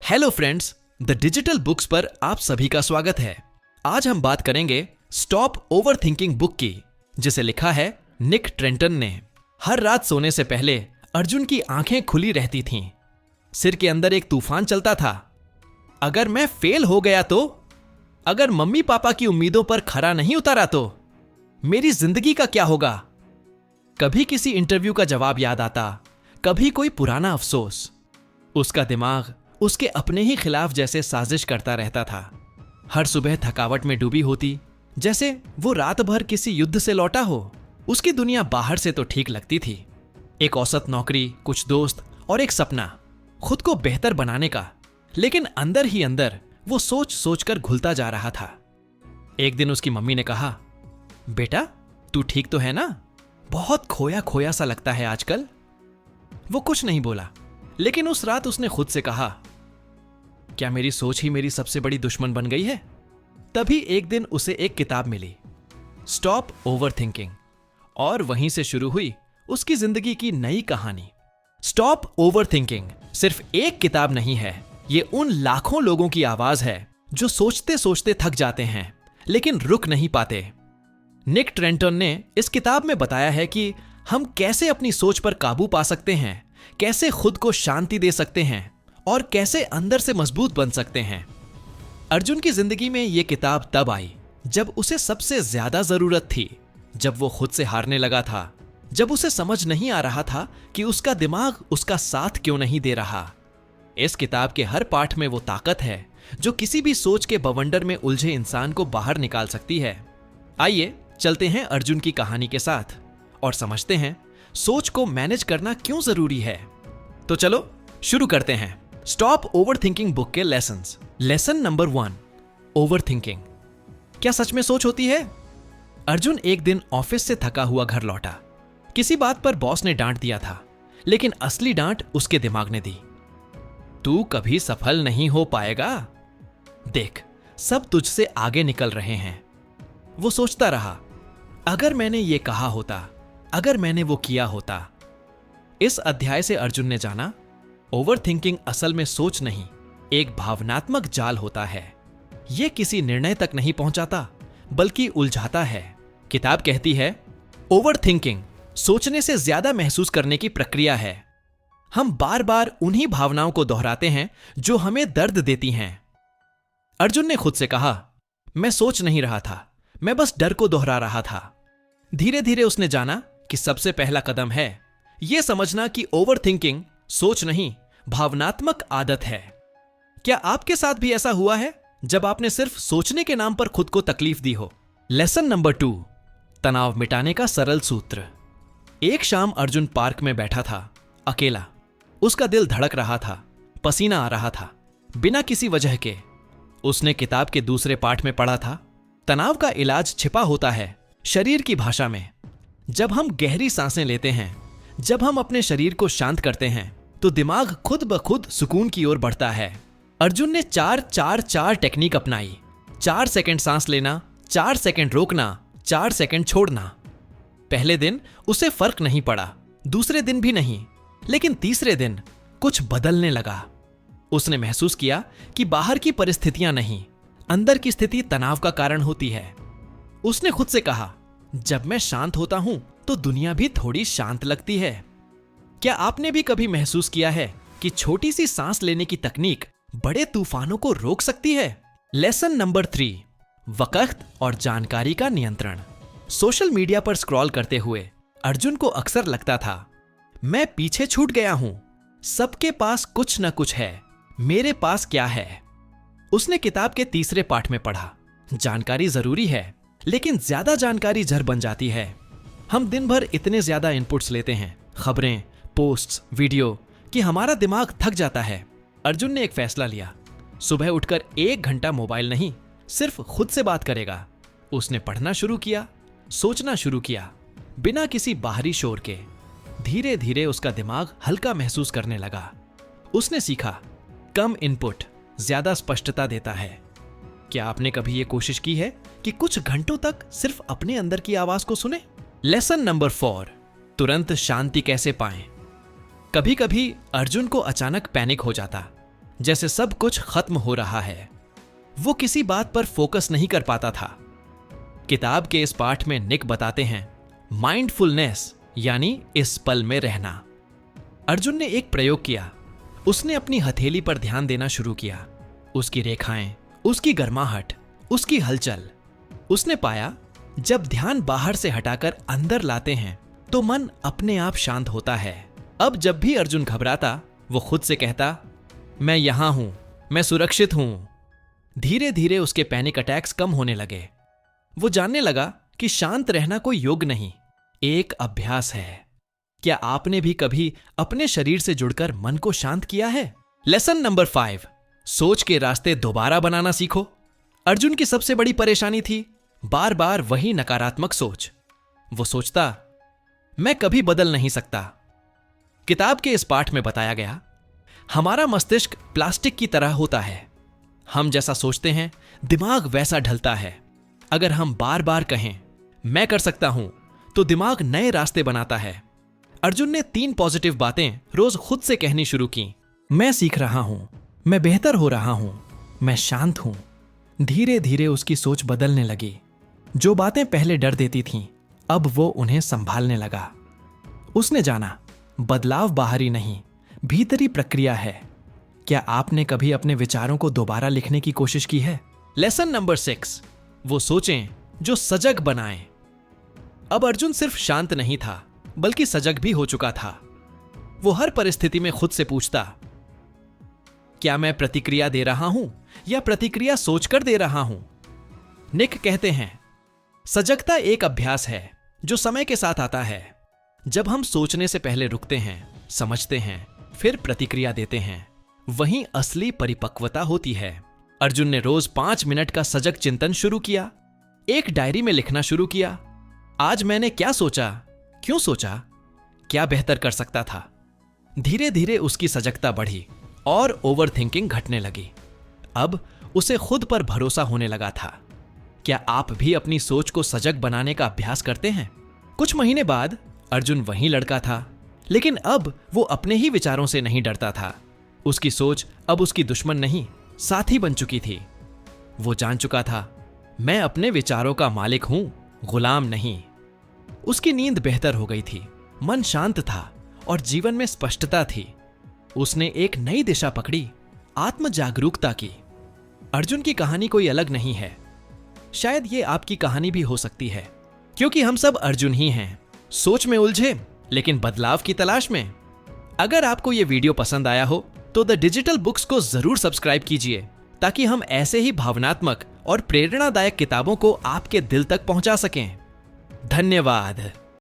Hello friends, the digital books पर आप सभी का स्वागत है। आज हम बात करेंगे स्टॉप ओवरथिंकिंग बुक की, जिसे लिखा है निक ट्रेंटन ने। हर रात सोने से पहले अर्जुन की आंखें खुली रहती थीं। सिर के अंदर एक तूफान चलता था। अगर मैं फेल हो गया तो, अगर मम्मी पापा की उम्मीदों पर खरा नहीं उतारा तो मेरी जिंदगी का क्या होगा। कभी किसी इंटरव्यू का जवाब याद आता, कभी कोई पुराना अफसोस। उसका दिमाग उसके अपने ही खिलाफ जैसे साजिश करता रहता था। हर सुबह थकावट में डूबी होती, जैसे वो रात भर किसी युद्ध से लौटा हो। उसकी दुनिया बाहर से तो ठीक लगती थी, एक औसत नौकरी, कुछ दोस्त और एक सपना खुद को बेहतर बनाने का। लेकिन अंदर ही अंदर वो सोच सोच कर घुलता जा रहा था। एक दिन उसकी मम्मी ने कहा, बेटा तू ठीक तो है ना? बहुत खोया खोया सा लगता है आजकल। वो कुछ नहीं बोला, लेकिन उस रात उसने खुद से कहा, क्या मेरी सोच ही मेरी सबसे बड़ी दुश्मन बन गई है? तभी एक दिन उसे एक किताब मिली, स्टॉप ओवरथिंकिंग, और वहीं से शुरू हुई उसकी जिंदगी की नई कहानी। स्टॉप ओवरथिंकिंग सिर्फ एक किताब नहीं है, ये उन लाखों लोगों की आवाज है जो सोचते सोचते थक जाते हैं लेकिन रुक नहीं पाते। निक ट्रेंटन ने इस किताब में बताया है कि हम कैसे अपनी सोच पर काबू पा सकते हैं, कैसे खुद को शांति दे सकते हैं और कैसे अंदर से मजबूत बन सकते हैं। अर्जुन की जिंदगी में यह किताब तब आई जब उसे सबसे ज्यादा जरूरत थी, जब वो खुद से हारने लगा था, जब उसे समझ नहीं आ रहा था कि उसका दिमाग उसका साथ क्यों नहीं दे रहा। इस किताब के हर पाठ में वो ताकत है जो किसी भी सोच के बवंडर में उलझे इंसान को बाहर निकाल सकती है। आइए चलते हैं अर्जुन की कहानी के साथ और समझते हैं सोच को मैनेज करना क्यों जरूरी है। तो चलो शुरू करते हैं स्टॉप ओवरथिंकिंग बुक के लेसन्स। Lesson number 1, overthinking. क्या सच में सोच होती है? अर्जुन एक दिन ऑफिस से थका हुआ घर लौटा। किसी बात पर बॉस ने डांट दिया था, लेकिन असली डांट उसके दिमाग ने दी। तू कभी सफल नहीं हो पाएगा, देख सब तुझसे आगे निकल रहे हैं। वो सोचता रहा, अगर मैंने ये कहा होता, अगर मैंने वो किया होता। इस अध्याय से अर्जुन ने जाना, ओवरथिंकिंग असल में सोच नहीं, एक भावनात्मक जाल होता है। यह किसी निर्णय तक नहीं पहुंचाता, बल्कि उलझाता है। किताब कहती है, ओवरथिंकिंग सोचने से ज्यादा महसूस करने की प्रक्रिया है। हम बार बार उन्हीं भावनाओं को दोहराते हैं जो हमें दर्द देती हैं। अर्जुन ने खुद से कहा, मैं सोच नहीं रहा था, मैं बस डर को दोहरा रहा था। धीरे धीरे उसने जाना कि सबसे पहला कदम है यह समझना कि ओवरथिंकिंग सोच नहीं, भावनात्मक आदत है। क्या आपके साथ भी ऐसा हुआ है जब आपने सिर्फ सोचने के नाम पर खुद को तकलीफ दी हो? लेसन नंबर 2, तनाव मिटाने का सरल सूत्र। एक शाम अर्जुन पार्क में बैठा था, अकेला। उसका दिल धड़क रहा था, पसीना आ रहा था, बिना किसी वजह के। उसने किताब के दूसरे पाठ में पढ़ा था, तनाव का इलाज छिपा होता है शरीर की भाषा में। जब हम गहरी सांसें लेते हैं, जब हम अपने शरीर को शांत करते हैं, तो दिमाग खुद ब खुद सुकून की ओर बढ़ता है। अर्जुन ने 4-4-4 टेक्निक अपनाई। 4 सेकंड सांस लेना, 4 सेकंड रोकना, 4 सेकंड छोड़ना। पहले दिन उसे फर्क नहीं पड़ा, दूसरे दिन भी नहीं, लेकिन तीसरे दिन कुछ बदलने लगा। उसने महसूस किया कि बाहर की परिस्थितियां नहीं, अंदर की स्थिति तनाव का कारण होती है। उसने खुद से कहा, जब मैं शांत होता हूं तो दुनिया भी थोड़ी शांत लगती है। क्या आपने भी कभी महसूस किया है कि छोटी सी सांस लेने की तकनीक बड़े तूफानों को रोक सकती है? लेसन नंबर 3, वक्त और जानकारी का नियंत्रण। सोशल मीडिया पर स्क्रॉल करते हुए अर्जुन को अक्सर लगता था, मैं पीछे छूट गया हूं, सबके पास कुछ न कुछ है, मेरे पास क्या है? उसने किताब के तीसरे पाठ में पढ़ा, जानकारी जरूरी है, लेकिन ज्यादा जानकारी जहर बन जाती है। हम दिन भर इतने ज्यादा इनपुट्स लेते हैं, खबरें, पोस्ट्स, वीडियो, कि हमारा दिमाग थक जाता है। अर्जुन ने एक फैसला लिया, सुबह उठकर 1 घंटा मोबाइल नहीं, सिर्फ खुद से बात करेगा। उसने पढ़ना शुरू किया, सोचना शुरू किया, बिना किसी बाहरी शोर के। धीरे धीरे उसका दिमाग हल्का महसूस करने लगा। उसने सीखा, कम इनपुट ज्यादा स्पष्टता देता है। क्या आपने कभी यह कोशिश की है कि कुछ घंटों तक सिर्फ अपने अंदर की आवाज को सुने? लेसन नंबर 4, तुरंत शांति कैसे पाएं। कभी कभी अर्जुन को अचानक पैनिक हो जाता, जैसे सब कुछ खत्म हो रहा है। वो किसी बात पर फोकस नहीं कर पाता था। किताब के इस पाठ में निक बताते हैं माइंडफुलनेस यानी इस पल में रहना। अर्जुन ने एक प्रयोग किया। उसने अपनी हथेली पर ध्यान देना शुरू किया, उसकी रेखाएं, उसकी गर्माहट, उसकी हलचल। उसने पाया जब ध्यान बाहर से हटाकर अंदर लाते हैं तो मन अपने आप शांत होता है। अब जब भी अर्जुन घबराता वो खुद से कहता, मैं यहां हूं, मैं सुरक्षित हूं। धीरे धीरे उसके पैनिक अटैक्स कम होने लगे। वो जानने लगा कि शांत रहना कोई योग नहीं, एक अभ्यास है। क्या आपने भी कभी अपने शरीर से जुड़कर मन को शांत किया है? लेसन नंबर 5, सोच के रास्ते दोबारा बनाना सीखो। अर्जुन की सबसे बड़ी परेशानी थी बार बार वही नकारात्मक सोच। वो सोचता, मैं कभी बदल नहीं सकता। किताब के इस पाठ में बताया गया, हमारा मस्तिष्क प्लास्टिक की तरह होता है। हम जैसा सोचते हैं दिमाग वैसा ढलता है। अगर हम बार बार कहें मैं कर सकता हूं तो दिमाग नए रास्ते बनाता है। अर्जुन ने 3 पॉजिटिव बातें रोज खुद से कहनी शुरू की। मैं सीख रहा हूं, मैं बेहतर हो रहा हूं, मैं शांत हूं। धीरे धीरे उसकी सोच बदलने लगी। जो बातें पहले डर देती थीं, अब वो उन्हें संभालने लगा। उसने जाना बदलाव बाहरी नहीं, भीतरी प्रक्रिया है। क्या आपने कभी अपने विचारों को दोबारा लिखने की कोशिश की है? लेसन नंबर 6, वो सोचें जो सजग बनाएं। अब अर्जुन सिर्फ शांत नहीं था बल्कि सजग भी हो चुका था। वो हर परिस्थिति में खुद से पूछता, क्या मैं प्रतिक्रिया दे रहा हूं या प्रतिक्रिया सोचकर दे रहा हूं? निक कहते हैं, सजगता एक अभ्यास है जो समय के साथ आता है। जब हम सोचने से पहले रुकते हैं, समझते हैं, फिर प्रतिक्रिया देते हैं, वहीं असली परिपक्वता होती है। अर्जुन ने रोज 5 मिनट का सजग चिंतन शुरू किया। एक डायरी में लिखना शुरू किया, आज मैंने क्या सोचा, क्यों सोचा, क्या बेहतर कर सकता था। धीरे धीरे उसकी सजगता बढ़ी और ओवरथिंकिंग घटने लगी। अब उसे खुद पर भरोसा होने लगा था। क्या आप भी अपनी सोच को सजग बनाने का अभ्यास करते हैं? कुछ महीने बाद अर्जुन वही लड़का था, लेकिन अब वो अपने ही विचारों से नहीं डरता था। उसकी सोच अब उसकी दुश्मन नहीं, साथी बन चुकी थी। वो जान चुका था, मैं अपने विचारों का मालिक हूं, गुलाम नहीं। उसकी नींद बेहतर हो गई थी, मन शांत था और जीवन में स्पष्टता थी। उसने एक नई दिशा पकड़ी, आत्म जागरूकता की। अर्जुन की कहानी कोई अलग नहीं है। शायद ये आपकी कहानी भी हो सकती है, क्योंकि हम सब अर्जुन ही हैं, सोच में उलझे लेकिन बदलाव की तलाश में। अगर आपको ये वीडियो पसंद आया हो तो द डिजिटल बुक्स को जरूर सब्सक्राइब कीजिए, ताकि हम ऐसे ही भावनात्मक और प्रेरणादायक किताबों को आपके दिल तक पहुंचा सकें। धन्यवाद।